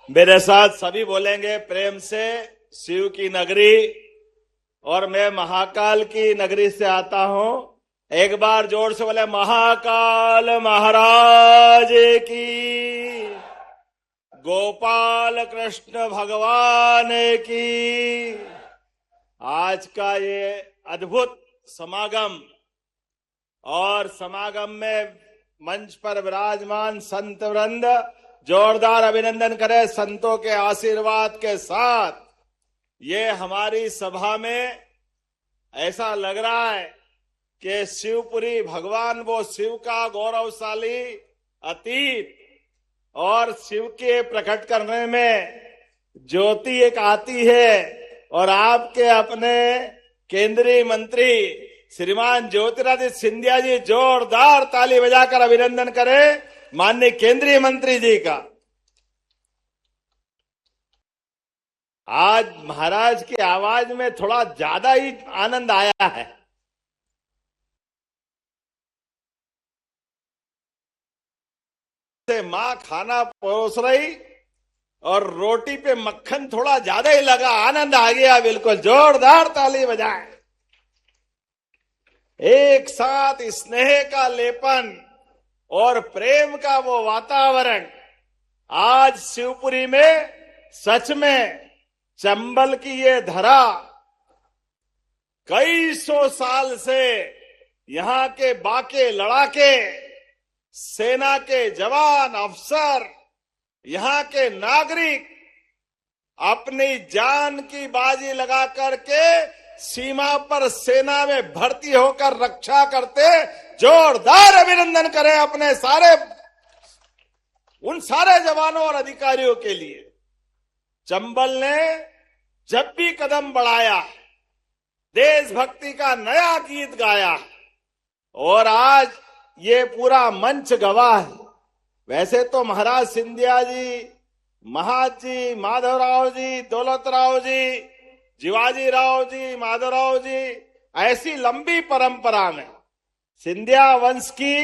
मेरे साथ सभी बोलेंगे प्रेम से, शिव की नगरी, और मैं महाकाल की नगरी से आता हूं। एक बार जोर से बोले, महाकाल महाराज की, गोपाल कृष्ण भगवान की। आज का ये अद्भुत समागम, और समागम में मंच पर विराजमान संत वृंद, जोरदार अभिनंदन करें संतों के आशीर्वाद के साथ। ये हमारी सभा में ऐसा लग रहा है कि शिवपुरी भगवान, वो शिव का गौरवशाली अतीत और शिव के प्रकट करने में ज्योति एक आती है, और आपके अपने केंद्रीय मंत्री श्रीमान ज्योतिरादित्य सिंधिया जी, जोरदार ताली बजाकर अभिनंदन करें माननीय केंद्रीय मंत्री जी का। आज महाराज की आवाज में थोड़ा ज्यादा ही आनंद आया है। से माँ खाना परोस रही और रोटी पे मक्खन थोड़ा ज्यादा ही लगा, आनंद आ गया, बिल्कुल जोरदार ताली बजाए। एक साथ स्नेह का लेपन और प्रेम का वो वातावरण आज शिवपुरी में सच में चंबल की ये धरा कई सौ साल से यहाँ के बाके लड़ाके, सेना के जवान, अफसर, यहाँ के नागरिक अपनी जान की बाजी लगा करके सीमा पर सेना में भर्ती होकर रक्षा करते। जोरदार अभिनंदन करें अपने उन सारे जवानों और अधिकारियों के लिए। चंबल ने जब भी कदम बढ़ाया, देशभक्ति का नया गीत गाया और आज ये पूरा मंच गवाह है। वैसे तो महाराज सिंधिया जी, महाजी, माधवराव जी, दौलतराव जी, जीवाजी राव जी, माधवराव जी, ऐसी लंबी परंपरा में सिंधिया वंश की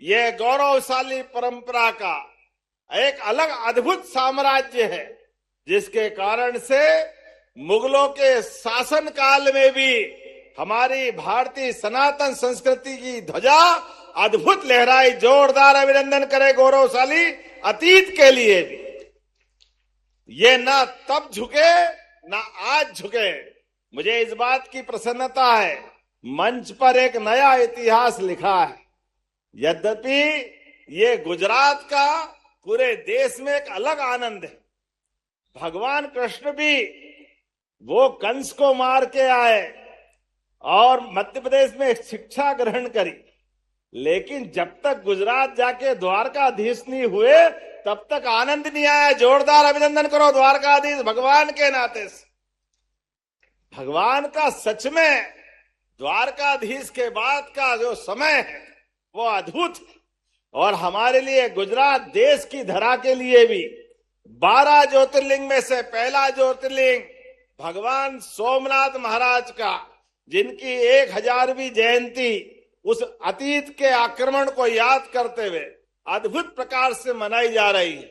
ये गौरवशाली परंपरा का एक अलग अद्भुत साम्राज्य है, जिसके कारण से मुगलों के शासन काल में भी हमारी भारतीय सनातन संस्कृति की ध्वजा अद्भुत लहराई। जोरदार अभिनंदन करे गौरवशाली अतीत के लिए भी। ये ना तब झुके ना आज झुके। मुझे इस बात की प्रसन्नता है, मंच पर एक नया इतिहास लिखा है। यद्यपि ये गुजरात का पूरे देश में एक अलग आनंद है। भगवान कृष्ण भी वो कंस को मार के आए और मध्य प्रदेश में शिक्षा ग्रहण करी, लेकिन जब तक गुजरात जाके द्वारकाधीश नहीं हुए तब तक आनंद नहीं आया। जोरदार अभिनंदन करो द्वारकाधीश भगवान के नाते से। भगवान का सच में द्वारकाधीश के बाद का जो समय है वो अद्भुत है। और हमारे लिए गुजरात देश की धरा के लिए भी 12 ज्योतिर्लिंग में से पहला ज्योतिर्लिंग भगवान सोमनाथ महाराज का, जिनकी 1000वीं जयंती उस अतीत के आक्रमण को याद करते हुए अद्भुत प्रकार से मनाई जा रही है।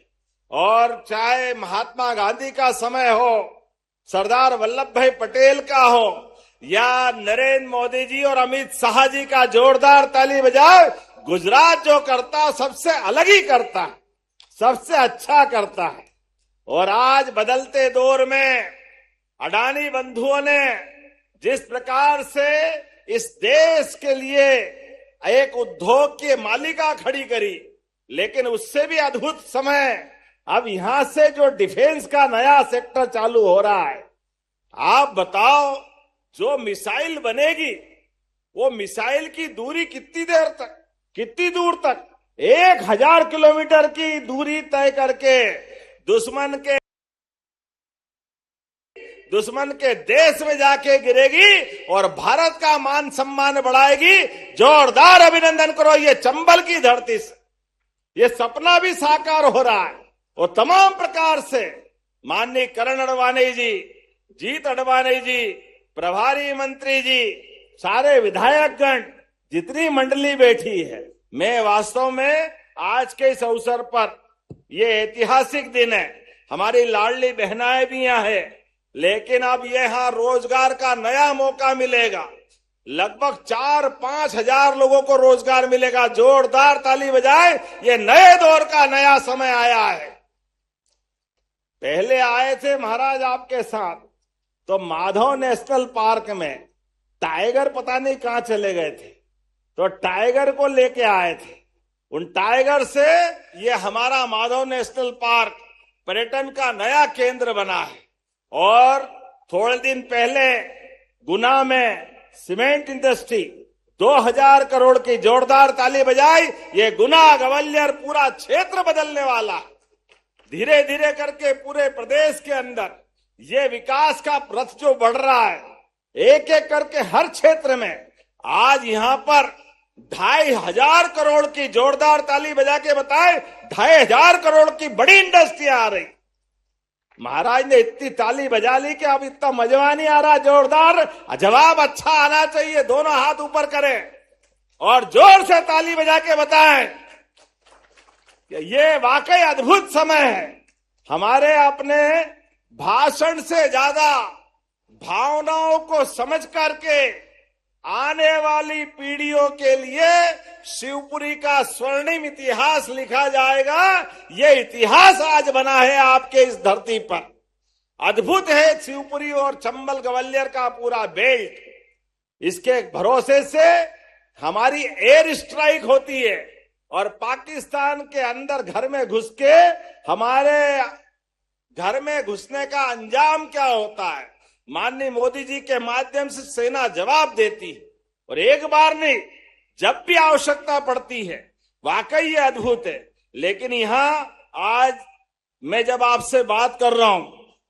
और चाहे महात्मा गांधी का समय हो, सरदार वल्लभ भाई पटेल का हो, या नरेंद्र मोदी जी और अमित शाह जी का, जोरदार ताली बजाए। गुजरात जो करता सबसे अलग ही करता है, सबसे अच्छा करता है। और आज बदलते दौर में अडानी बंधुओं ने जिस प्रकार से इस देश के लिए एक उद्योग की मालिका खड़ी करी, लेकिन उससे भी अद्भुत समय अब यहां से जो डिफेंस का नया सेक्टर चालू हो रहा है। आप बताओ, जो मिसाइल बनेगी वो मिसाइल की दूरी कितनी देर तक, कितनी दूर तक, 1000 किलोमीटर की दूरी तय करके दुश्मन के देश में जाके गिरेगी और भारत का मान सम्मान बढ़ाएगी। जोरदार अभिनंदन करो। ये चंबल की धरती से ये सपना भी साकार हो रहा है। और तमाम प्रकार से माननीय करण अडवाणी जी, जीत अडवाणी जी, प्रभारी मंत्री जी, सारे विधायकगण, जितनी मंडली बैठी है, मैं वास्तव में आज के इस अवसर पर, ये ऐतिहासिक दिन है, हमारी लाडली बहनाएं भी यहाँ है, लेकिन अब यहाँ रोजगार का नया मौका मिलेगा। लगभग 4-5 हजार लोगों को रोजगार मिलेगा। जोरदार ताली बजाए। ये नए दौर का नया समय आया है। पहले आए थे महाराज आपके साथ तो माधव नेशनल पार्क में टाइगर पता नहीं कहां चले गए थे, तो टाइगर को लेके आए थे। उन टाइगर से ये हमारा माधव नेशनल पार्क पर्यटन का नया केंद्र बना है। और थोड़े दिन पहले गुना में सीमेंट इंडस्ट्री 2000 करोड़ की, जोरदार ताली बजाई। ये गुना ग्वालियर पूरा क्षेत्र बदलने वाला। धीरे धीरे करके पूरे प्रदेश के अंदर ये विकास का रथ जो बढ़ रहा है, एक एक करके हर क्षेत्र में आज यहाँ पर 2500 करोड़ की, जोरदार ताली बजा के बताए, 2500 करोड़ की बड़ी इंडस्ट्री आ रही। महाराज ने इतनी ताली बजा ली कि अब इतना मजा नहीं आ रहा। जोरदार जवाब अच्छा आना चाहिए। दोनों हाथ ऊपर करें और जोर से ताली बजा के बताएं कि ये वाकई अद्भुत समय है। हमारे अपने भाषण से ज्यादा भावनाओं को समझ करके आने वाली पीढ़ियों के लिए शिवपुरी का स्वर्णिम इतिहास लिखा जाएगा। ये इतिहास आज बना है आपके इस धरती पर। अद्भुत है शिवपुरी और चंबल ग्वालियर का पूरा बेल्ट। इसके भरोसे से हमारी एयर स्ट्राइक होती है और पाकिस्तान के अंदर घर में घुस के हमारे घर में घुसने का अंजाम क्या होता है, माननीय मोदी जी के माध्यम से सेना जवाब देती है और एक बार नहीं, जब भी आवश्यकता पड़ती है। वाकई ये अद्भुत है। लेकिन यहां आज मैं जब आपसे बात कर रहा हूं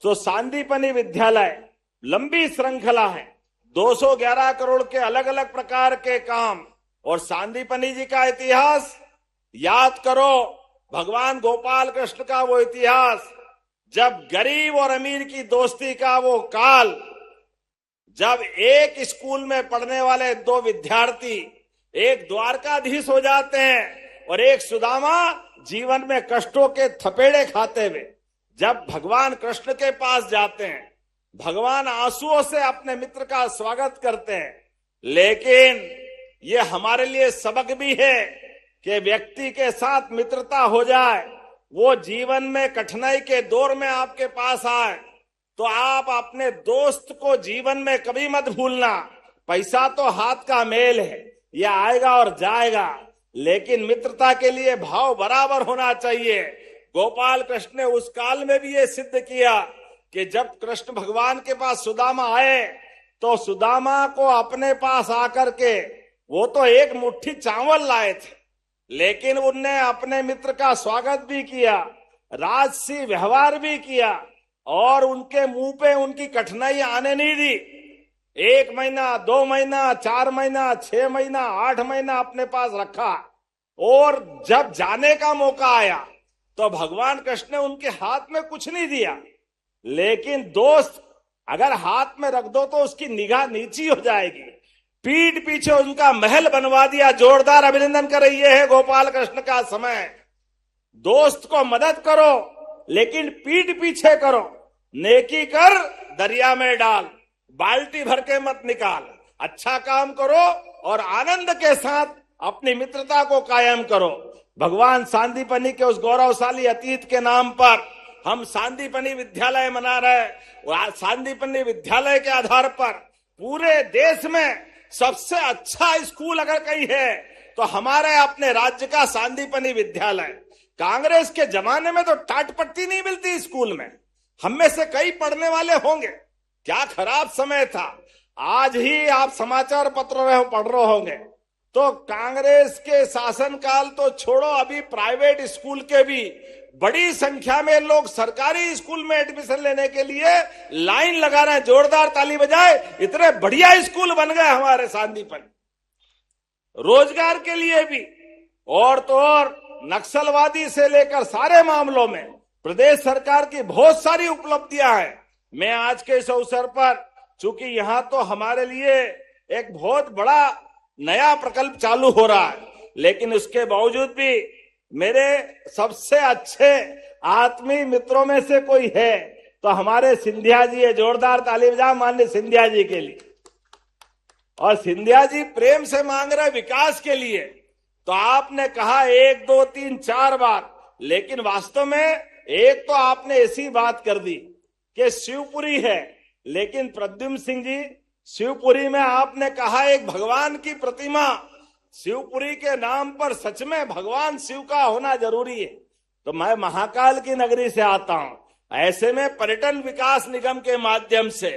तो सांदीपनि विद्यालय लंबी श्रृंखला है, 211 करोड़ के अलग अलग प्रकार के काम और सांदीपनि जी का इतिहास याद करो। भगवान गोपाल कृष्ण का वो इतिहास, जब गरीब और अमीर की दोस्ती का वो काल, जब एक स्कूल में पढ़ने वाले 2 विद्यार्थी एक द्वारकाधीश हो जाते हैं और एक सुदामा जीवन में कष्टों के थपेड़े खाते हुए जब भगवान कृष्ण के पास जाते हैं, भगवान आंसुओं से अपने मित्र का स्वागत करते हैं। लेकिन ये हमारे लिए सबक भी है कि व्यक्ति के साथ मित्रता हो जाए, वो जीवन में कठिनाई के दौर में आपके पास आए तो आप अपने दोस्त को जीवन में कभी मत भूलना। पैसा तो हाथ का मेल है, ये आएगा और जाएगा, लेकिन मित्रता के लिए भाव बराबर होना चाहिए। गोपाल कृष्ण ने उस काल में भी ये सिद्ध किया कि जब कृष्ण भगवान के पास सुदामा आए तो सुदामा को अपने पास आकर के वो तो एक मुट्ठी चावल लाए थे, लेकिन उनने अपने मित्र का स्वागत भी किया, राजसी व्यवहार भी किया और उनके मुंह पे उनकी कठिनाई आने नहीं दी। 1 महीना, 2 महीना, 4 महीना, 6 महीना, 8 महीना अपने पास रखा और जब जाने का मौका आया तो भगवान कृष्ण ने उनके हाथ में कुछ नहीं दिया। लेकिन दोस्त अगर हाथ में रख दो तो उसकी निगाह नीची हो जाएगी। पीठ पीछे उनका महल बनवा दिया। जोरदार अभिनंदन कर रही है गोपाल कृष्ण का समय। दोस्त को मदद करो लेकिन पीठ पीछे करो। नेकी कर दरिया में डाल, बाल्टी भर के मत निकाल। अच्छा काम करो और आनंद के साथ अपनी मित्रता को कायम करो। भगवान सांदीपनि के उस गौरवशाली अतीत के नाम पर हम सांदीपनि विद्यालय मना रहे। सांदीपनि विद्यालय के आधार पर पूरे देश में सबसे अच्छा स्कूल अगर कहीं है तो हमारे अपने राज्य का सांदीपनि विद्यालय। कांग्रेस के जमाने में तो टाट पट्टी नहीं मिलती स्कूल में, हम में से कई पढ़ने वाले होंगे। क्या खराब समय था। आज ही आप समाचार पत्रों में पढ़ रहे होंगे तो कांग्रेस के शासनकाल तो छोड़ो, अभी प्राइवेट स्कूल के भी बड़ी संख्या में लोग सरकारी स्कूल में एडमिशन लेने के लिए लाइन लगा रहे हैं। जोरदार ताली बजाए, इतने बढ़िया स्कूल बन गए हमारे सांदीपनि। रोजगार के लिए भी और तो और नक्सलवादी से लेकर सारे मामलों में प्रदेश सरकार की बहुत सारी उपलब्धियां हैं। मैं आज के इस अवसर पर, चूंकि यहां तो हमारे लिए एक बहुत बड़ा नया प्रकल्प चालू हो रहा है, लेकिन उसके बावजूद भी मेरे सबसे अच्छे आत्मीय मित्रों में से कोई है तो हमारे सिंधिया जी है। जोरदार ताली बजाओ माननीय सिंधिया जी के लिए। और सिंधिया जी प्रेम से मांग रहे विकास के लिए, तो आपने कहा 1, 2, 3, 4 बार, लेकिन वास्तव में एक तो आपने ऐसी बात कर दी कि शिवपुरी है, लेकिन प्रद्युम्न सिंह जी शिवपुरी में आपने कहा एक भगवान की प्रतिमा। शिवपुरी के नाम पर सच में भगवान शिव का होना जरूरी है। तो मैं महाकाल की नगरी से आता हूं, ऐसे में पर्यटन विकास निगम के माध्यम से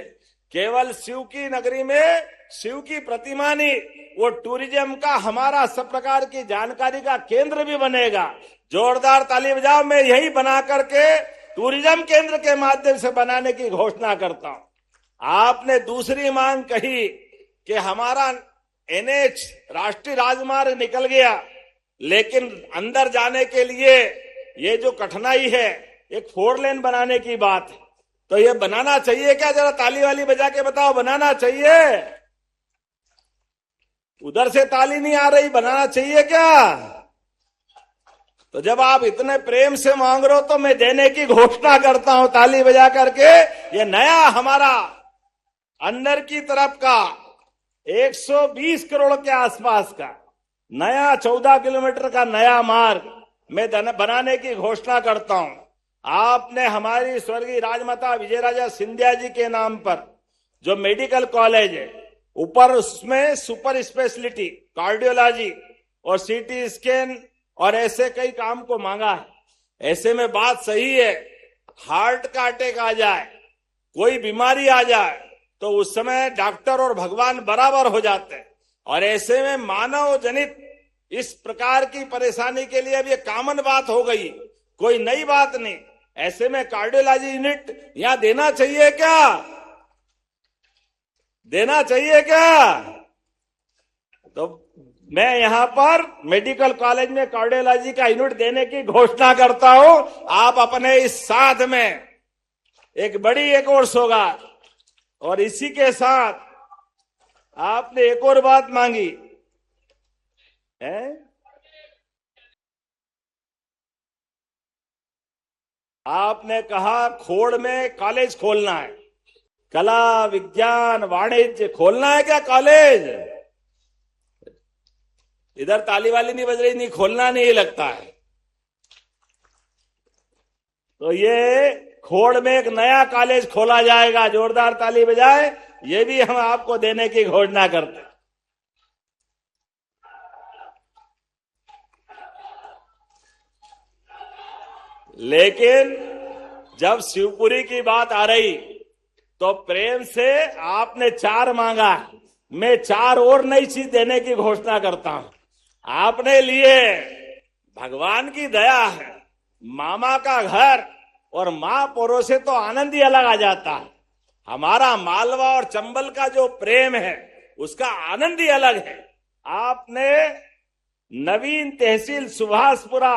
केवल शिव की नगरी में शिव की प्रतिमा नहीं, वो टूरिज्म का हमारा सब प्रकार की जानकारी का केंद्र भी बनेगा। जोरदार ताली बजाओ। मैं यही बना करके टूरिज्म केंद्र के माध्यम से बनाने की घोषणा करता हूं। आपने दूसरी मांग कही कि हमारा NH राष्ट्रीय राजमार्ग निकल गया, लेकिन अंदर जाने के लिए ये जो कठिनाई है, एक 4 लेन बनाने की बात है, तो ये बनाना चाहिए क्या? जरा ताली वाली बजा के बताओ, बनाना चाहिए? उधर से ताली नहीं आ रही, बनाना चाहिए क्या? तो जब आप इतने प्रेम से मांग रहे हो तो मैं देने की घोषणा करता हूं ताली बजा करके। ये नया हमारा अंदर की तरफ का 120 करोड़ के आसपास का नया 14 किलोमीटर का नया मार्ग मैं बनाने की घोषणा करता हूं। आपने हमारी स्वर्गीय राजमाता विजयराजा सिंधिया जी के नाम पर जो मेडिकल कॉलेज है, ऊपर उसमें सुपर स्पेशलिटी, कार्डियोलॉजी और सीटी स्कैन और ऐसे कई काम को मांगा है। ऐसे में बात सही है, हार्ट का अटैक आ जाए, कोई बीमारी आ जाए तो उस समय डॉक्टर और भगवान बराबर हो जाते हैं। और ऐसे में मानव जनित इस प्रकार की परेशानी के लिए अब ये कॉमन बात हो गई, कोई नई बात नहीं। ऐसे में कार्डियोलॉजी यूनिट यहां देना चाहिए क्या? देना चाहिए क्या? तो मैं यहां पर मेडिकल कॉलेज में कार्डियोलॉजी का यूनिट देने की घोषणा करता हूं। आप अपने इस साथ में एक बड़ी एक और सौगात, और इसी के साथ आपने एक और बात मांगी है, आपने कहा खोड़ में कॉलेज खोलना है, कला विज्ञान वाणिज्य खोलना है क्या कॉलेज? इधर ताली वाली नहीं बज रही, नहीं खोलना नहीं लगता है। तो ये खोड़ में एक नया कॉलेज खोला जाएगा, जोरदार ताली बजाए। ये भी हम आपको देने की घोषणा करते हैं। लेकिन जब शिवपुरी की बात आ रही तो प्रेम से आपने 4 मांगा, मैं 4 और नई चीज देने की घोषणा करता हूं। आपने लिए भगवान की दया है, मामा का घर और मां पोरो से तो आनंद ही अलग आ जाता है। हमारा मालवा और चंबल का जो प्रेम है उसका आनंद ही अलग है। आपने नवीन तहसील सुभाषपुरा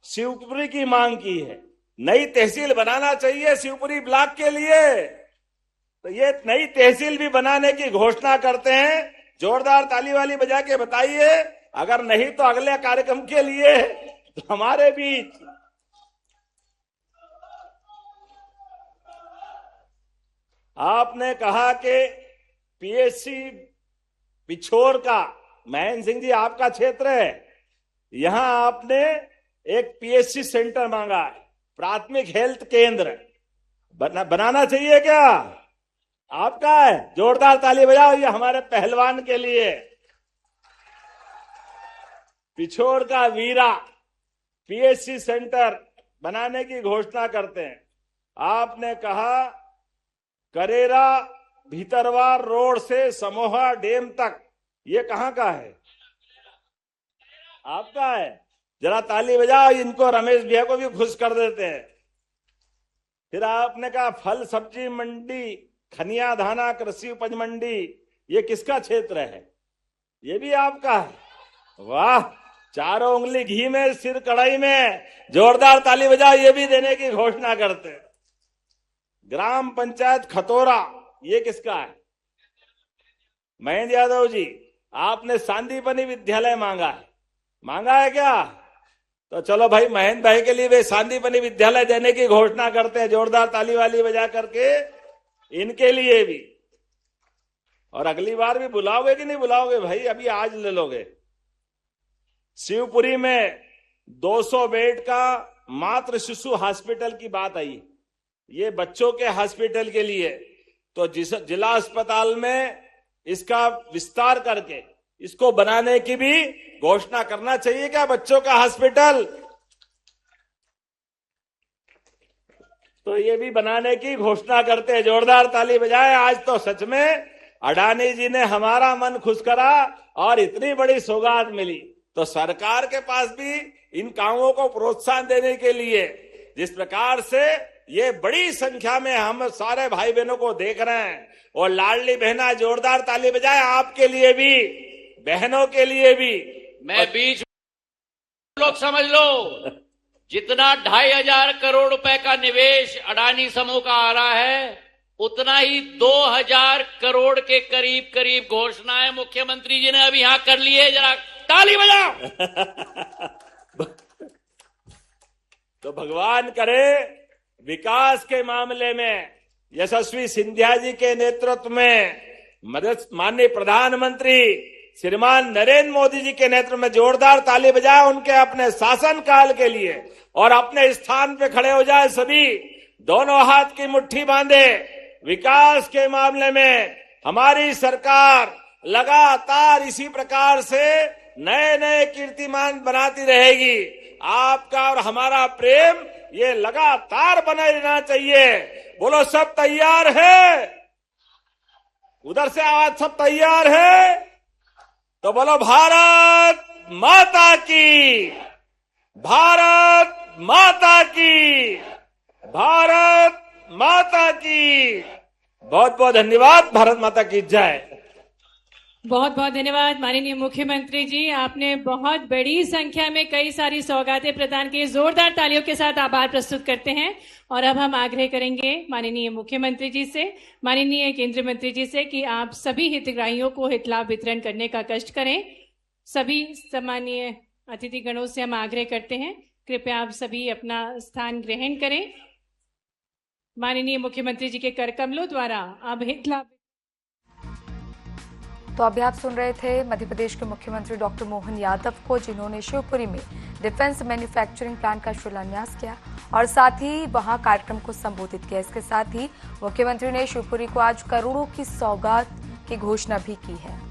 शिवपुरी की मांग की है, नई तहसील बनाना चाहिए शिवपुरी ब्लॉक के लिए, तो ये नई तहसील भी बनाने की घोषणा करते हैं। जोरदार ताली वाली बजा के बताइए, अगर नहीं तो अगले कार्यक्रम के लिए तो हमारे बीच आपने कहा कि पीएससी पिछोर का, महेंद्र सिंह जी आपका क्षेत्र है, यहां आपने एक पीएससी सेंटर मांगा है, प्राथमिक हेल्थ केंद्र बनाना चाहिए क्या? आपका है, जोरदार ताली बजाओ ये हमारे पहलवान के लिए। पिछोर का वीरा पीएससी सेंटर बनाने की घोषणा करते हैं। आपने कहा करेरा भीतरवार रोड से समोहा डैम तक, ये कहां का है? आपका है, जरा ताली बजाओ, इनको रमेश भैया को भी खुश कर देते हैं। फिर आपने कहा फल सब्जी मंडी खनिया धाना कृषि उपज मंडी, ये किसका क्षेत्र है? ये भी आपका है। वाह, 4 उंगली घी में सिर कढ़ाई में, जोरदार ताली बजाओ, ये भी देने की घोषणा करते हैं। ग्राम पंचायत खतौरा, ये किसका है? महेंद्र यादव जी, आपने सांदीपनी विद्यालय मांगा है, मांगा है क्या? तो चलो भाई, महेंद्र भाई के लिए वे सांदीपनी विद्यालय देने की घोषणा करते हैं, जोरदार ताली वाली बजा करके इनके लिए भी। और अगली बार भी बुलाओगे कि नहीं बुलाओगे भाई? अभी आज ले लोगे। शिवपुरी में 200 बेड का मातृ शिशु हॉस्पिटल की बात आई, ये बच्चों के हॉस्पिटल के लिए, तो जिला अस्पताल में इसका विस्तार करके इसको बनाने की भी घोषणा करना चाहिए क्या? बच्चों का हॉस्पिटल, तो ये भी बनाने की घोषणा करते हैं। जोरदार ताली बजाए। आज तो सच में अडानी जी ने हमारा मन खुश करा और इतनी बड़ी सौगात मिली। तो सरकार के पास भी इन कामों को प्रोत्साहन देने के लिए, जिस प्रकार से ये बड़ी संख्या में हम सारे भाई बहनों को देख रहे हैं, और लाडली बहना, जोरदार ताली बजाए आपके लिए भी, बहनों के लिए भी। मैं बीच लोग समझ लो, जितना 2,500 करोड़ रुपए का निवेश अडानी समूह का आ रहा है, उतना ही 2,000 करोड़ के करीब करीब घोषणाएं मुख्यमंत्री जी ने अभी यहां कर ली है। जरा ताली बजाओ। तो भगवान करे विकास के मामले में यशस्वी सिंधिया जी के नेतृत्व में माननीय प्रधानमंत्री श्रीमान नरेंद्र मोदी जी के नेतृत्व में जोरदार ताली बजाए उनके अपने शासन काल के लिए और अपने स्थान पे खड़े हो जाए सभी, दोनों हाथ की मुट्ठी बांधे। विकास के मामले में हमारी सरकार लगातार इसी प्रकार से नए नए कीर्तिमान बनाती रहेगी। आपका और हमारा प्रेम ये लगातार बना रहना चाहिए। बोलो सब तैयार है? उधर से आवाज, सब तैयार है? तो बोलो भारत माता की, भारत माता की, भारत माता की। बहुत बहुत धन्यवाद। भारत माता की जय। बहुत बहुत धन्यवाद माननीय मुख्यमंत्री जी, आपने बहुत बड़ी संख्या में कई सारी सौगातें प्रदान की। जोरदार तालियों के साथ आभार प्रस्तुत करते हैं। और अब हम आग्रह करेंगे माननीय मुख्यमंत्री जी से, माननीय केंद्रीय मंत्री जी से कि आप सभी हितग्राहियों को हित लाभ वितरण करने का कष्ट करें। सभी सम्मानीय अतिथि गणों से हम आग्रह करते हैं, कृपया आप सभी अपना स्थान ग्रहण करें। माननीय मुख्यमंत्री जी के कर कमलों द्वारा अब हित लाभ। तो अभी आप सुन रहे थे मध्य प्रदेश के मुख्यमंत्री डॉक्टर मोहन यादव को, जिन्होंने शिवपुरी में डिफेंस मैन्युफैक्चरिंग प्लांट का शिलान्यास किया और साथ ही वहां कार्यक्रम को संबोधित किया। इसके साथ ही मुख्यमंत्री ने शिवपुरी को आज करोड़ों की सौगात की घोषणा भी की है।